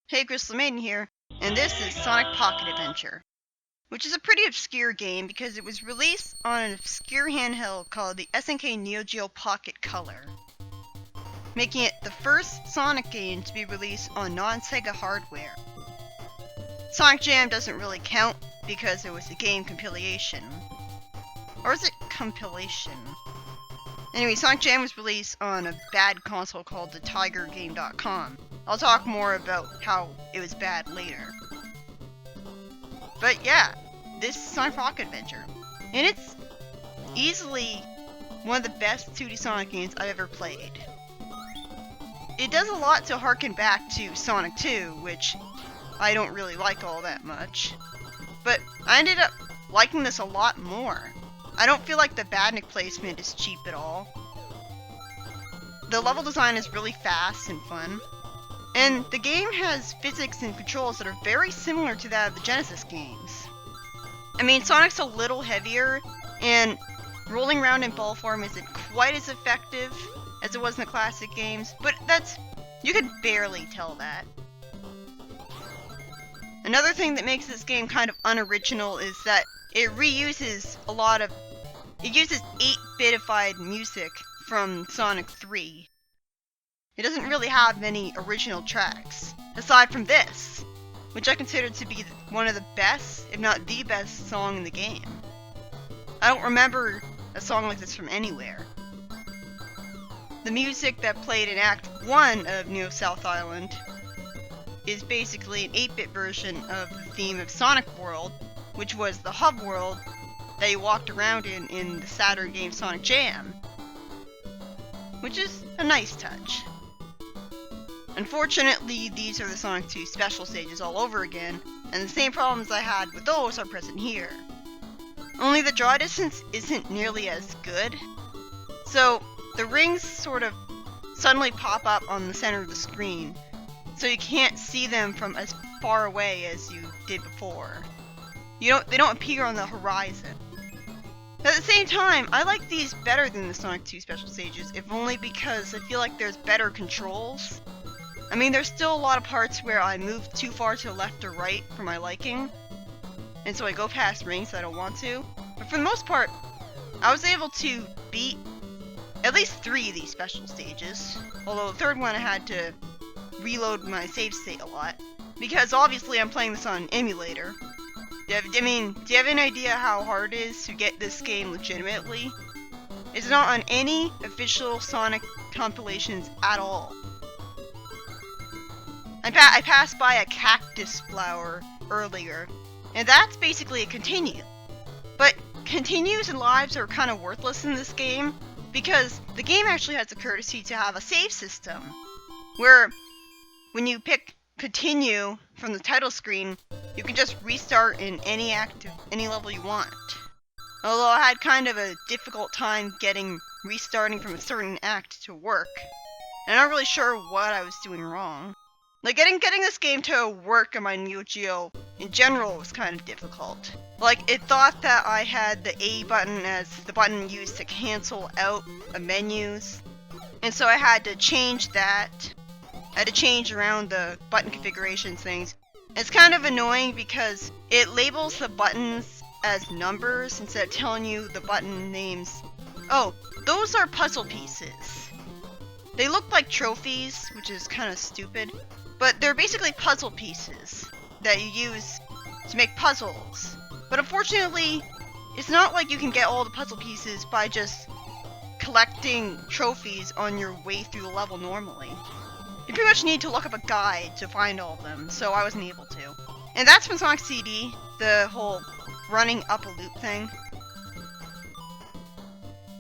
Hey, Crystal Maiden here, and this is Sonic Pocket Adventure, which is a pretty obscure game because it was released on an obscure handheld called the SNK Neo Geo Pocket Color, making it the first Sonic game to be released on non-Sega hardware. Sonic Jam doesn't really count because it was a game compilation. Or is it compilation? Anyway, Sonic Jam was released on a bad console called the TigerGame.com. I'll talk more about how it was bad later. But yeah, this is Sonic Pocket Adventure. And it's easily one of the best 2D Sonic games I've ever played. It does a lot to harken back to Sonic 2, which I don't really like all that much. But I ended up liking this a lot more. I don't feel like the Badnik placement is cheap at all. The level design is really fast and fun. And the game has physics and controls that are very similar to that of the Genesis games. I mean, Sonic's a little heavier, and rolling around in ball form isn't quite as effective as it was in the classic games, but you could barely tell that. Another thing that makes this game kind of unoriginal is that it reuses it uses 8-bitified music from Sonic 3. It doesn't really have many original tracks, aside from this, which I consider to be one of the best, if not the best song in the game. I don't remember a song like this from anywhere. The music that played in Act 1 of Neo South Island is basically an 8-bit version of the theme of Sonic World, which was the hub world that you walked around in the Saturn game Sonic Jam, which is a nice touch. Unfortunately, these are the Sonic 2 special stages all over again, and the same problems I had with those are present here. Only the draw distance isn't nearly as good, so the rings sort of suddenly pop up on the center of the screen, so you can't see them from as far away as you did before. They don't appear on the horizon. At the same time, I like these better than the Sonic 2 special stages, if only because I feel like there's better controls. I mean, there's still a lot of parts where I move too far to the left or right for my liking, and so I go past rings that I don't want to. But for the most part, I was able to beat at least 3 of these special stages, although the third one I had to reload my save state a lot, because obviously I'm playing this on an emulator. Do you have any idea how hard it is to get this game legitimately? It's not on any official Sonic compilations at all. I passed by a cactus flower earlier, and that's basically a continue. But continues and lives are kind of worthless in this game, because the game actually has the courtesy to have a save system, where when you pick continue from the title screen, you can just restart in any any level you want. Although I had kind of a difficult time restarting from a certain act to work, and I'm not really sure what I was doing wrong. Like, getting this game to work on my Neo Geo in general was kind of difficult. Like, it thought that I had the A button as the button used to cancel out of menus, and so I had to change that. I had to change around the button configuration things. It's kind of annoying because it labels the buttons as numbers instead of telling you the button names. Oh, those are puzzle pieces. They look like trophies, which is kind of stupid, but they're basically puzzle pieces that you use to make puzzles. But unfortunately, it's not like you can get all the puzzle pieces by just collecting trophies on your way through the level normally. You pretty much need to look up a guide to find all of them, so I wasn't able to. And that's from Sonic CD, the whole running up a loop thing.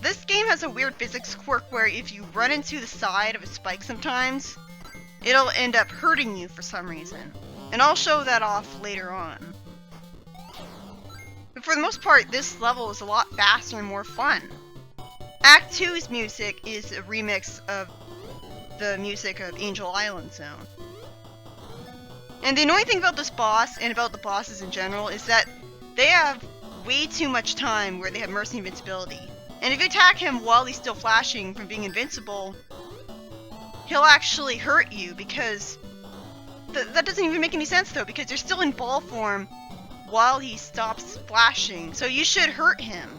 This game has a weird physics quirk where if you run into the side of a spike sometimes, it'll end up hurting you for some reason. And I'll show that off later on. But for the most part, this level is a lot faster and more fun. Act 2's music is a remix of the music of Angel Island Zone. And the annoying thing about this boss, and about the bosses in general, is that they have way too much time where they have Mercy Invincibility. And if you attack him while he's still flashing from being invincible, he'll actually hurt you because that doesn't even make any sense though, because you're still in ball form while he stops splashing, so you should hurt him.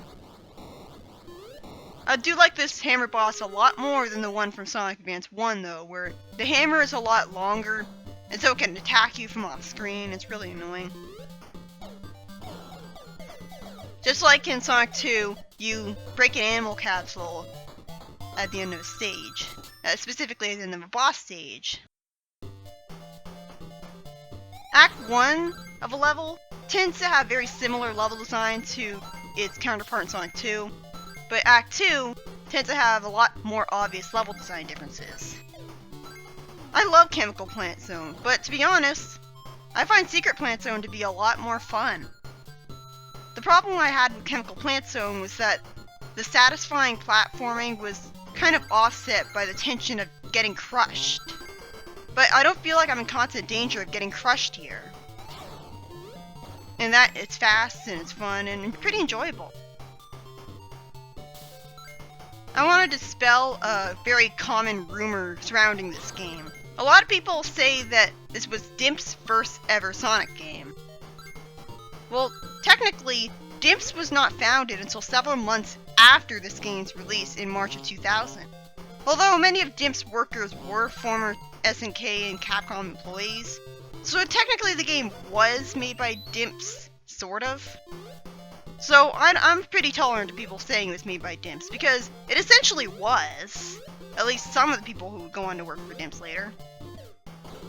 I do like this hammer boss a lot more than the one from Sonic Advance 1 though, where the hammer is a lot longer, and so it can attack you from off screen. It's really annoying. Just like in Sonic 2, you break an animal capsule at the end of a stage, specifically at the end of a boss stage. Act 1 of a level tends to have very similar level design to its counterpart in Sonic 2, but Act 2 tends to have a lot more obvious level design differences. I love Chemical Plant Zone, but to be honest, I find Secret Plant Zone to be a lot more fun. The problem I had with Chemical Plant Zone was that the satisfying platforming was kind of offset by the tension of getting crushed. But I don't feel like I'm in constant danger of getting crushed here. And that it's fast and it's fun and pretty enjoyable. I want to dispel a very common rumor surrounding this game. A lot of people say that this was Dimp's first ever Sonic game. Well, technically, Dimps was not founded until several months after this game's release in March of 2000. Although many of Dimp's workers were former SNK and Capcom employees, so technically the game was made by Dimps, sort of. So I'm pretty tolerant of people saying it was made by Dimps, because it essentially was. At least some of the people who would go on to work for Dimps later.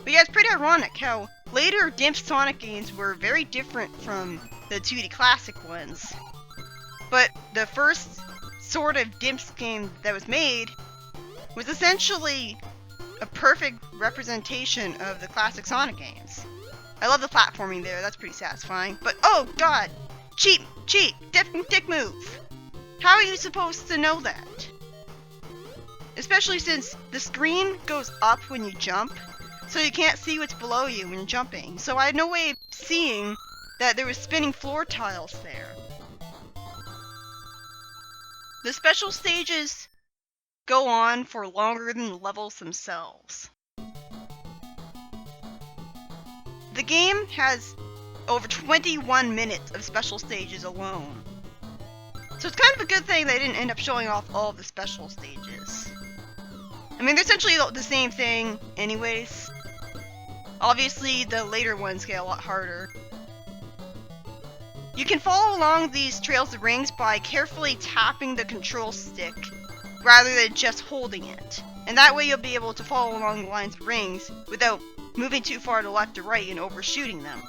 But yeah, it's pretty ironic how later Dimps Sonic games were very different from the 2D classic ones. But the first sort of Dimps game that was made was essentially a perfect representation of the classic Sonic games. I love the platforming there, that's pretty satisfying. But oh god! Cheat! Dick move! How are you supposed to know that? Especially since the screen goes up when you jump, so you can't see what's below you when you're jumping. So I had no way of seeing that there was spinning floor tiles there. The special stages go on for longer than the levels themselves. The game has over 21 minutes of special stages alone. So it's kind of a good thing they didn't end up showing off all of the special stages. I mean, they're essentially the same thing anyways. Obviously, the later ones get a lot harder. You can follow along these trails of rings by carefully tapping the control stick rather than just holding it. And that way you'll be able to follow along the lines of rings without moving too far to left or right and overshooting them.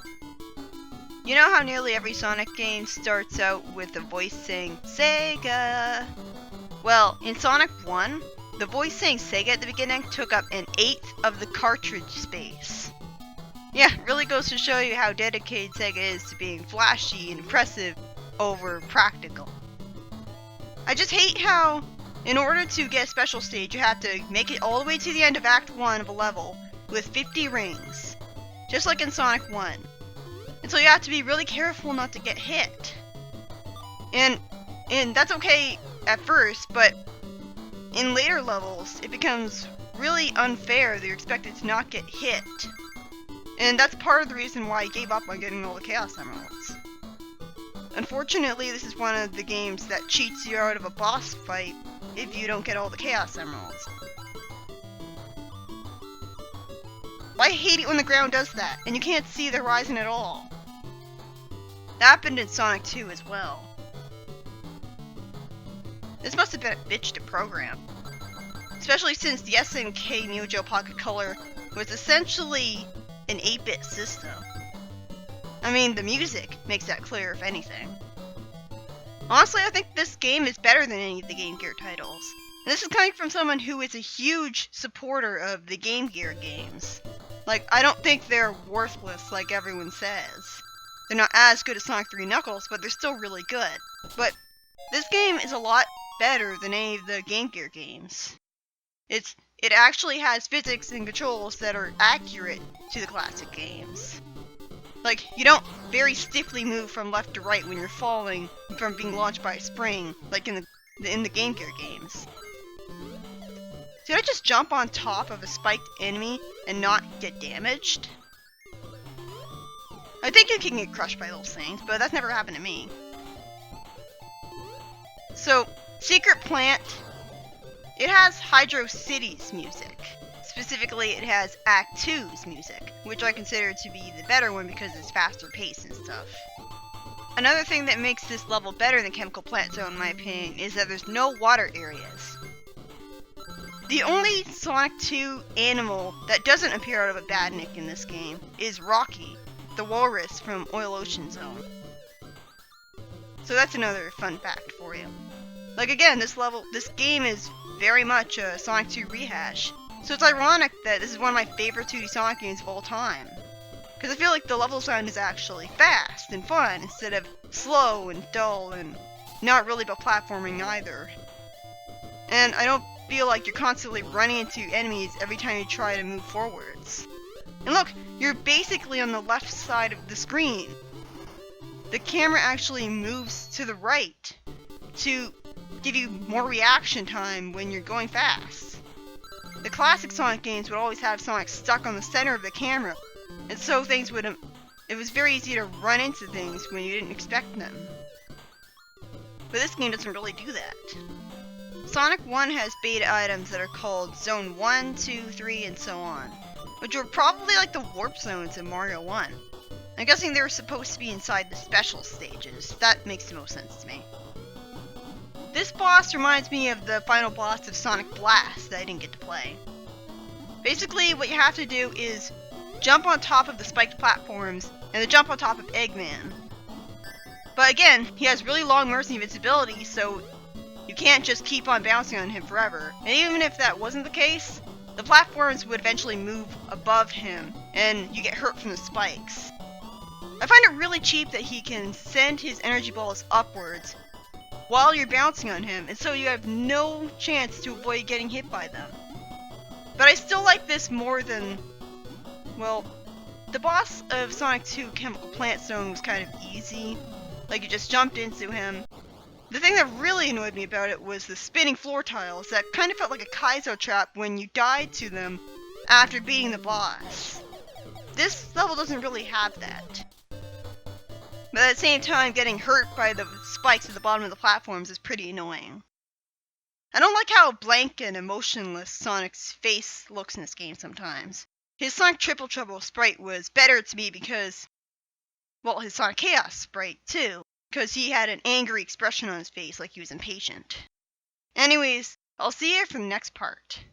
You know how nearly every Sonic game starts out with a voice saying, Sega? Well, in Sonic 1, the voice saying Sega at the beginning took up 1/8 of the cartridge space. Yeah, it really goes to show you how dedicated Sega is to being flashy and impressive over practical. I just hate how, in order to get a special stage, you have to make it all the way to the end of Act 1 of a level with 50 rings, just like in Sonic 1. And so you have to be really careful not to get hit. And that's okay at first, but in later levels, it becomes really unfair that you're expected to not get hit. And that's part of the reason why I gave up on getting all the Chaos Emeralds. Unfortunately, this is one of the games that cheats you out of a boss fight if you don't get all the Chaos Emeralds. I hate it when the ground does that, and you can't see the horizon at all. That happened in Sonic 2 as well. This must have been a bitch to program. Especially since the SNK Neo Geo Pocket Color was essentially an 8-bit system. I mean, the music makes that clear, if anything. Honestly, I think this game is better than any of the Game Gear titles. And this is coming from someone who is a huge supporter of the Game Gear games. Like, I don't think they're worthless like everyone says. They're not as good as Sonic 3 Knuckles, but they're still really good. But this game is a lot better than any of the Game Gear games. It actually has physics and controls that are accurate to the classic games. Like, you don't very stiffly move from left to right when you're falling from being launched by a spring, like in the Game Gear games. Did I just jump on top of a spiked enemy and not get damaged? I think you can get crushed by those things, but that's never happened to me. So, Secret Plant, it has Hydro City's music. Specifically, it has Act 2's music, which I consider to be the better one because it's faster paced and stuff. Another thing that makes this level better than Chemical Plant Zone, in my opinion, is that there's no water areas. The only Sonic 2 animal that doesn't appear out of a badnik in this game is Rocky, the walrus from Oil Ocean Zone. So that's another fun fact for you. Like again, this game is very much a Sonic 2 rehash. So it's ironic that this is one of my favorite 2D Sonic games of all time. Because I feel like the level design is actually fast and fun instead of slow and dull and not really about platforming either. And I don't feel like you're constantly running into enemies every time you try to move forwards. And look, you're basically on the left side of the screen. The camera actually moves to the right to give you more reaction time when you're going fast. The classic Sonic games would always have Sonic stuck on the center of the camera, and so it was very easy to run into things when you didn't expect them. But this game doesn't really do that. Sonic 1 has beta items that are called Zone 1, 2, 3, and so on, which are probably like the warp zones in Mario 1. I'm guessing they were supposed to be inside the special stages. That makes the most sense to me. This boss reminds me of the final boss of Sonic Blast that I didn't get to play. Basically, what you have to do is jump on top of the spiked platforms and then jump on top of Eggman. But again, he has really long Mercy invincibility, so you can't just keep on bouncing on him forever. And even if that wasn't the case, the platforms would eventually move above him, and you get hurt from the spikes. I find it really cheap that he can send his energy balls upwards while you're bouncing on him, and so you have no chance to avoid getting hit by them. But I still like this more than, well, the boss of Sonic 2 Chemical Plant Zone was kind of easy. Like, you just jumped into him. The thing that really annoyed me about it was the spinning floor tiles that kind of felt like a Kaizo trap when you died to them after beating the boss. This level doesn't really have that. But at the same time, getting hurt by the spikes at the bottom of the platforms is pretty annoying. I don't like how blank and emotionless Sonic's face looks in this game sometimes. His Sonic Triple Trouble sprite was better to me because, well, his Sonic Chaos sprite too, because he had an angry expression on his face like he was impatient. Anyways, I'll see you for the next part.